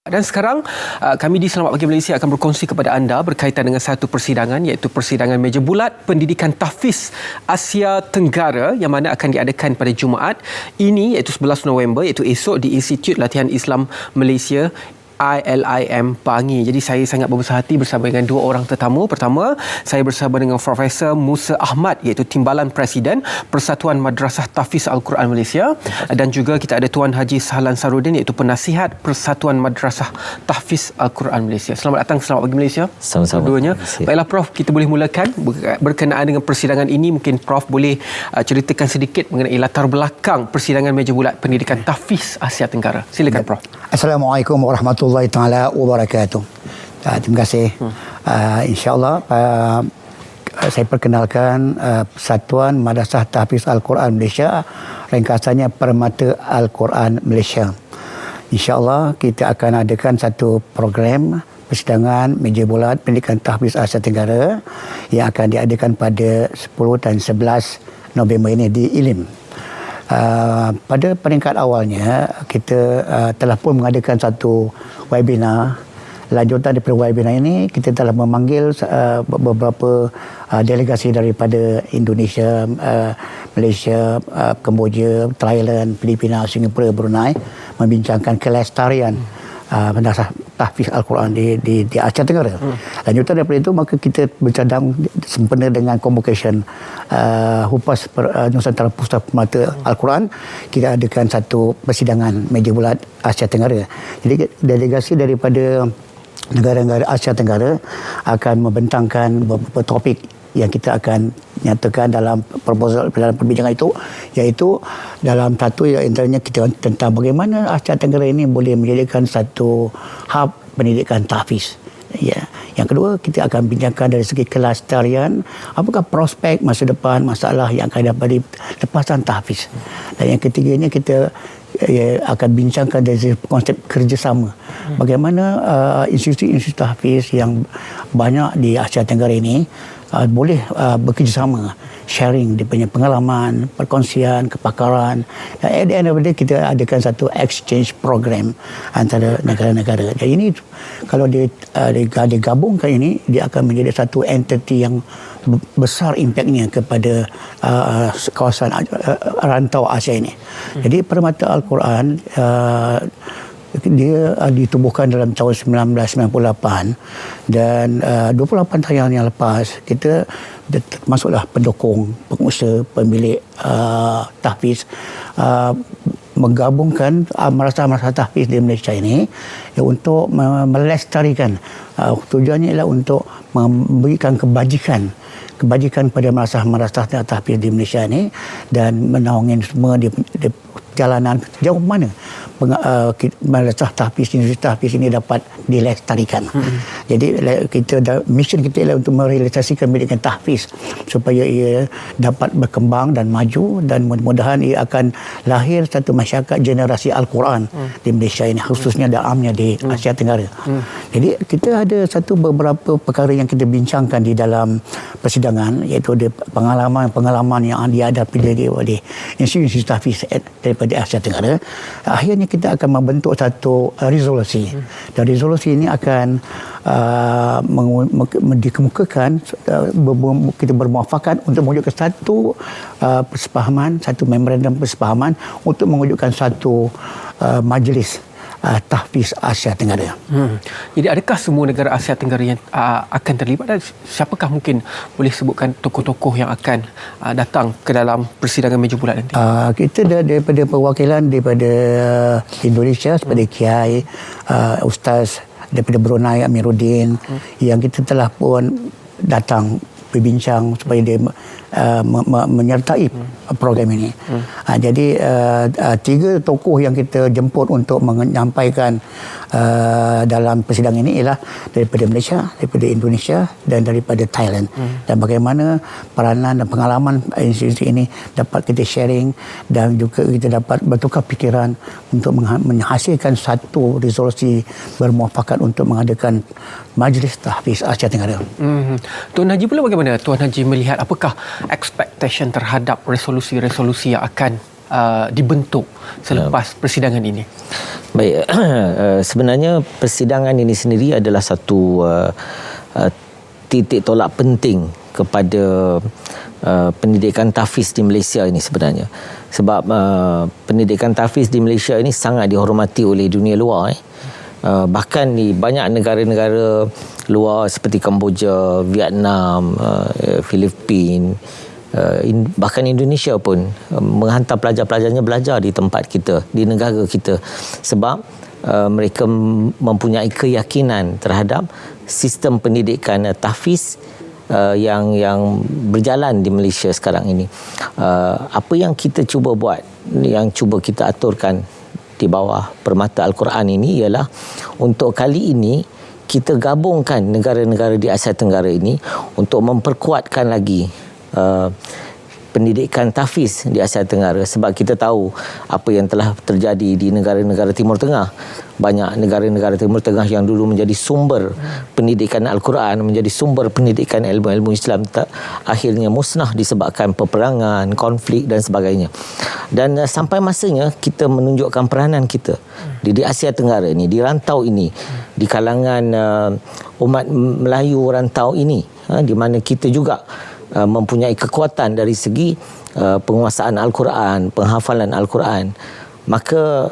Dan sekarang kami di Selamat Pagi Malaysia akan berkongsi kepada anda berkaitan dengan satu persidangan, iaitu persidangan meja bulat pendidikan tahfiz Asia Tenggara yang mana akan diadakan pada Jumaat ini, iaitu 11 November, iaitu esok di Institut Latihan Islam Malaysia ILIM Pangi. Jadi saya sangat berbesar hati bersama dengan dua orang tetamu. Pertama, saya bersama dengan Profesor Musa Ahmad, iaitu Timbalan Presiden Persatuan Madrasah Tahfiz Al-Quran Malaysia, dan juga kita ada Tuan Haji Sahlan Sarudin, iaitu Penasihat Persatuan Madrasah Tahfiz Al-Quran Malaysia. Selamat datang Selamat Pagi Malaysia. Sama-sama. Keduanya. Baiklah Prof, kita boleh mulakan berkenaan dengan persidangan ini. Mungkin Prof boleh ceritakan sedikit mengenai latar belakang persidangan meja bulat pendidikan tahfiz Asia Tenggara. Silakan Prof. Assalamualaikum warahmatullahi taala wabarakatuh. Terima kasih. InsyaAllah saya perkenalkan Persatuan Madrasah Tahfiz Al-Quran Malaysia, ringkasannya Permata Al-Quran Malaysia. InsyaAllah kita akan adakan satu program persidangan meja bulat pendidikan tahfiz Asia Tenggara yang akan diadakan pada 10 dan 11 November ini di ILIM. Pada peringkat awalnya kita telah pun mengadakan satu webinar. Lanjutan daripada webinar ini, kita telah memanggil beberapa delegasi daripada Indonesia, Malaysia, Kemboja, Thailand, Filipina, Singapura, Brunei membincangkan kelestarian madrasah tahfiz Al-Quran di Asia Tenggara. Lanjutan daripada itu, maka kita bercadang sempena dengan convocation Hupas Nusantara Pusat Permata Al-Quran. Kita adakan satu persidangan meja bulat Asia Tenggara. Jadi delegasi daripada negara-negara Asia Tenggara akan membentangkan beberapa topik yang kita akan nyatakan dalam proposal, dalam perbincangan itu, iaitu dalam satu antaranya kita tentang bagaimana Asia Tenggara ini boleh menjadikan satu hub pendidikan tahfiz. Ya. Yang kedua, kita akan bincangkan dari segi kelestarian, apakah prospek masa depan, masalah yang akan dapat lepasan tahfiz. Dan yang ketiganya, kita akan bincangkan dari konsep kerjasama. Bagaimana institusi-institusi tahfiz yang banyak di Asia Tenggara ini boleh bekerjasama, sharing dia punya pengalaman, perkongsian, kepakaran. Dan at the end of the day, kita adakan satu exchange program antara negara-negara. Jadi ini kalau digabungkan ini, dia akan menjadi satu entiti yang besar impaknya kepada kawasan rantau Asia ini. Jadi Permata Al-Quran dia ditubuhkan dalam tahun 1998 dan 28 tahun yang lepas kita termasuklah pendukung, pengusaha, pemilik tahfiz menggabungkan madrasah-madrasah tahfiz di Malaysia ini untuk melestarikan. Tujuannya ialah untuk memberikan kebajikan pada madrasah-madrasah tahfiz di Malaysia ini dan menaungin semua di perjalanan jauh mana madrasah tahfiz, institusi tahfiz ini dapat dilestarikan. Jadi mission kita ialah untuk merealisasikan pendidikan tahfiz supaya ia dapat berkembang dan maju, dan mudah-mudahan ia akan lahir satu masyarakat generasi Al-Quran di Malaysia ini, khususnya dalamnya di Asia Tenggara. Jadi kita ada beberapa perkara yang kita bincangkan di dalam persidangan, iaitu pengalaman yang dihadapi oleh institusi tahfiz daripada Asia Tenggara. Akhirnya kita akan membentuk satu resolusi, dan resolusi ini akan dikemukakan, kita bermuafakat untuk mewujudkan satu persefahaman, satu memorandum persefahaman untuk mewujudkan satu majlis tahfiz Asia Tenggara. Jadi adakah semua negara Asia Tenggara yang akan terlibat, dan siapakah mungkin boleh sebutkan tokoh-tokoh yang akan datang ke dalam persidangan meja bulat nanti? Kita daripada perwakilan daripada Indonesia seperti Kiai, Ustaz daripada Brunei Amiruddin, yang kita telah pun datang berbincang supaya dia menyertai program ini. Jadi 3 tokoh yang kita jemput untuk menyampaikan dalam persidangan ini ialah daripada Malaysia, daripada Indonesia dan daripada Thailand. Dan bagaimana peranan dan pengalaman institusi ini dapat kita sharing, dan juga kita dapat bertukar fikiran untuk menghasilkan satu resolusi bermuafakat untuk mengadakan Majlis Tahfiz Asia Tenggara. Tuan Haji pula bagaimana? Tuan Haji melihat apakah expectation terhadap resolusi-resolusi yang akan dibentuk selepas persidangan ini? Baik, sebenarnya persidangan ini sendiri adalah satu titik tolak penting kepada pendidikan tahfiz di Malaysia ini sebenarnya. Sebab pendidikan tahfiz di Malaysia ini sangat dihormati oleh dunia luar. Bahkan di banyak negara-negara luar seperti Kemboja, Vietnam, Filipina, bahkan Indonesia pun menghantar pelajar-pelajarnya belajar di tempat kita, di negara kita, sebab mereka mempunyai keyakinan terhadap sistem pendidikan tahfiz yang berjalan di Malaysia sekarang ini. Apa yang kita cuba buat, yang cuba kita aturkan di bawah permata Al-Quran ini ialah untuk kali ini kita gabungkan negara-negara di Asia Tenggara ini untuk memperkuatkan lagi pendidikan tahfiz di Asia Tenggara, sebab kita tahu apa yang telah terjadi di negara-negara Timur Tengah. Banyak negara-negara Timur Tengah yang dulu menjadi sumber pendidikan Al-Quran, menjadi sumber pendidikan ilmu-ilmu Islam, akhirnya musnah disebabkan peperangan, konflik dan sebagainya. Dan sampai masanya kita menunjukkan peranan kita di Asia Tenggara ini, di rantau ini, di kalangan umat Melayu rantau ini, di mana kita juga mempunyai kekuatan dari segi penguasaan Al-Quran, penghafalan Al-Quran. Maka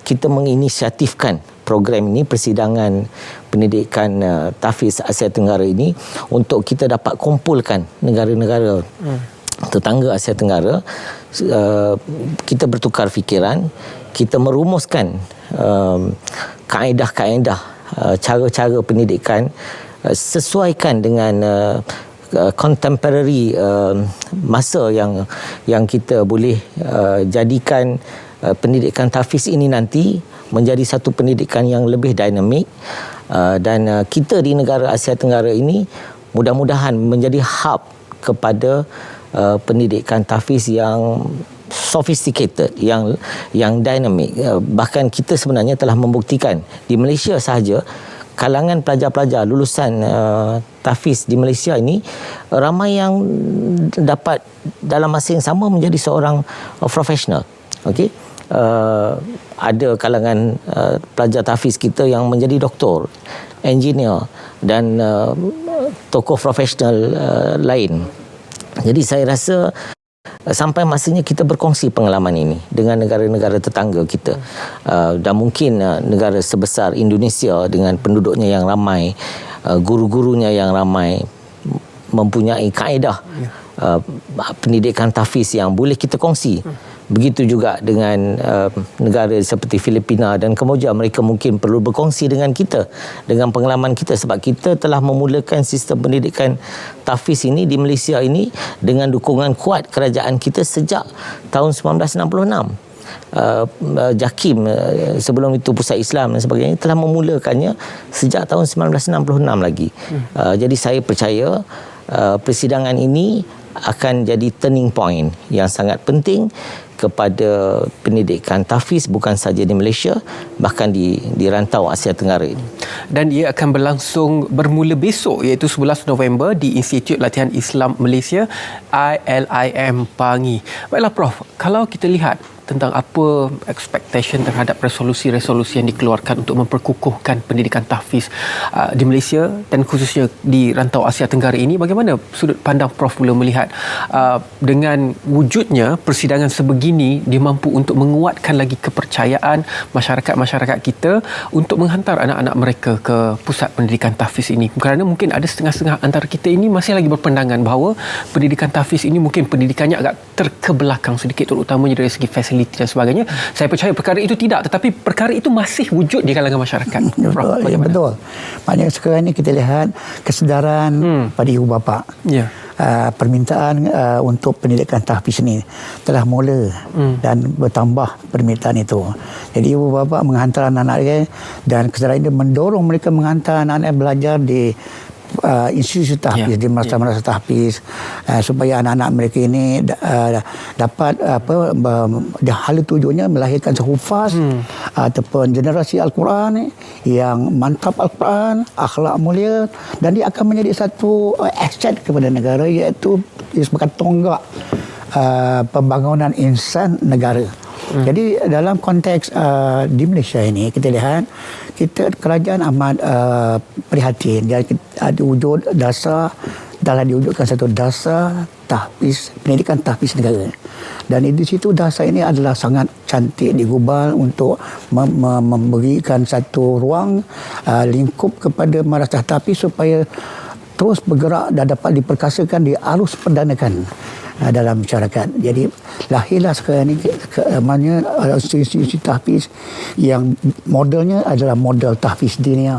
kita menginisiatifkan program ini, persidangan pendidikan tahfiz Asia Tenggara ini, untuk kita dapat kumpulkan negara-negara tetangga Asia Tenggara. Kita bertukar fikiran, kita merumuskan kaedah-kaedah, cara-cara pendidikan sesuaikan dengan contemporary masa yang kita boleh jadikan pendidikan tahfiz ini nanti menjadi satu pendidikan yang lebih dinamik, dan kita di negara Asia Tenggara ini mudah-mudahan menjadi hub kepada pendidikan tahfiz yang sophisticated, yang dinamik. Bahkan kita sebenarnya telah membuktikan di Malaysia sahaja, kalangan pelajar-pelajar lulusan tahfiz di Malaysia ini ramai yang dapat dalam masa yang sama menjadi seorang profesional. Okey, ada kalangan pelajar tahfiz kita yang menjadi doktor, engineer dan tokoh profesional lain. Jadi saya rasa sampai masanya kita berkongsi pengalaman ini dengan negara-negara tetangga kita, dan mungkin negara sebesar Indonesia dengan penduduknya yang ramai, guru-gurunya yang ramai, mempunyai kaedah pendidikan tahfiz yang boleh kita kongsi. Begitu juga dengan negara seperti Filipina dan Kemboja, mereka mungkin perlu berkongsi dengan kita, dengan pengalaman kita, sebab kita telah memulakan sistem pendidikan tahfiz ini di Malaysia ini dengan dukungan kuat kerajaan kita sejak tahun 1966. JAKIM, sebelum itu Pusat Islam dan sebagainya, telah memulakannya sejak tahun 1966 lagi. Jadi saya percaya persidangan ini akan jadi turning point yang sangat penting kepada pendidikan tahfiz, bukan saja di Malaysia, bahkan di rantau Asia Tenggara ini. Dan ia akan berlangsung bermula besok, iaitu 11 November di Institut Latihan Islam Malaysia, ILIM Pangi. Baiklah Prof, kalau kita lihat tentang apa expectation terhadap resolusi-resolusi yang dikeluarkan untuk memperkukuhkan pendidikan tahfiz di Malaysia dan khususnya di rantau Asia Tenggara ini, bagaimana sudut pandang Prof mula melihat dengan wujudnya persidangan sebegini, dia mampu untuk menguatkan lagi kepercayaan masyarakat-masyarakat kita untuk menghantar anak-anak mereka ke pusat pendidikan tahfiz ini, kerana mungkin ada setengah-setengah antara kita ini masih lagi berpandangan bahawa pendidikan tahfiz ini mungkin pendidikannya agak terkebelakang sedikit, terutamanya dari segi fasiliti dan sebagainya. Saya percaya perkara itu tidak, tetapi perkara itu masih wujud di kalangan masyarakat. Betul, ya, betul. Maknanya sekarang ini kita lihat kesedaran pada ibu bapa. Ya. Permintaan untuk pendidikan tahfiz ini telah mula dan bertambah permintaan itu. Jadi ibu bapa menghantar anak-anak dia, dan kesedaran ini mendorong mereka menghantar anak-anak belajar di institusi tahfiz, di madrasah tahfiz, supaya anak-anak mereka ini dapat hal tujuannya melahirkan sehufaz ataupun generasi Al-Quran yang mantap Al-Quran, akhlak mulia, dan dia akan menjadi satu aset kepada negara, iaitu sebagai tonggak pembangunan insan negara. Jadi dalam konteks di Malaysia ini kita lihat kerajaan amat prihatin. Jadi ada wujud dasar, telah diwujudkan satu dasar tahfiz, pendidikan tahfiz negara. Dan di situ dasar ini adalah sangat cantik digubal untuk memberikan satu ruang lingkup kepada madrasah tahfiz supaya terus bergerak dan dapat diperkasakan, diarus perdanakan dalam masyarakat. Jadi lahirlah sekarang ini maknanya institusi tahfiz yang modelnya adalah model tahfiz dinia,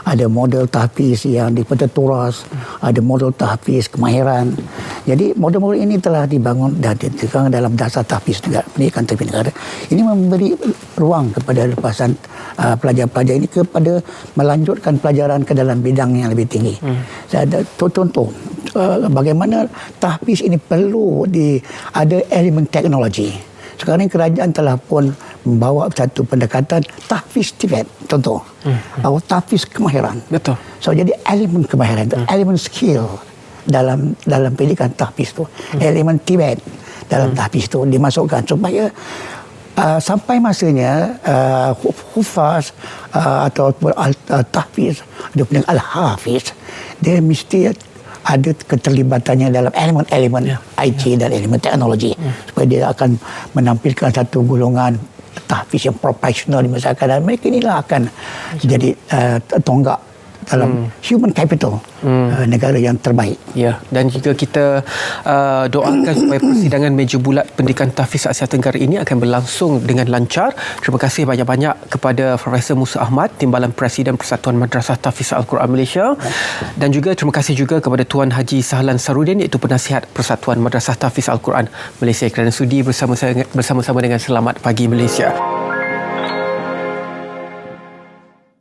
ada model tahfiz yang di Turas, ada model tahfiz kemahiran. Jadi model-model ini telah dibangun dan ditekankan dalam dasar tahfiz negara, pendidikan tahfiz negara. Ini memberi ruang kepada lepasan pelajar-pelajar ini kepada melanjutkan pelajaran ke dalam bidang yang lebih tinggi. Saya ada contoh bagaimana tahfiz ini perlu ada elemen teknologi. Sekarang kerajaan telah pun membawa satu pendekatan tahfiz Tibet, contoh. Atau tahfiz kemahiran. Betul. So jadi elemen kemahiran, elemen skill dalam pendidikan tahfiz itu, elemen Tibet dalam tahfiz itu dimasukkan supaya sampai masanya hufaz atau tahfiz, ada al-hafiz, dia mesti ada keterlibatannya dalam elemen-elemen IT dan elemen teknologi supaya dia akan menampilkan satu golongan tahfiz yang profesional di masyarakat, dan mereka inilah akan jadi tonggak dalam human capital negara yang terbaik. Ya, dan jika kita doakan supaya persidangan meja bulat pendidikan tahfiz Asia Tenggara ini akan berlangsung dengan lancar. Terima kasih banyak-banyak kepada Profesor Musa Ahmad, Timbalan Presiden Persatuan Madrasah Tahfiz Al-Quran Malaysia, dan juga terima kasih juga kepada Tuan Haji Sahlan Sarudin, iaitu Penasihat Persatuan Madrasah Tahfiz Al-Quran Malaysia, kerana sudi bersama-sama dengan Selamat Pagi Malaysia.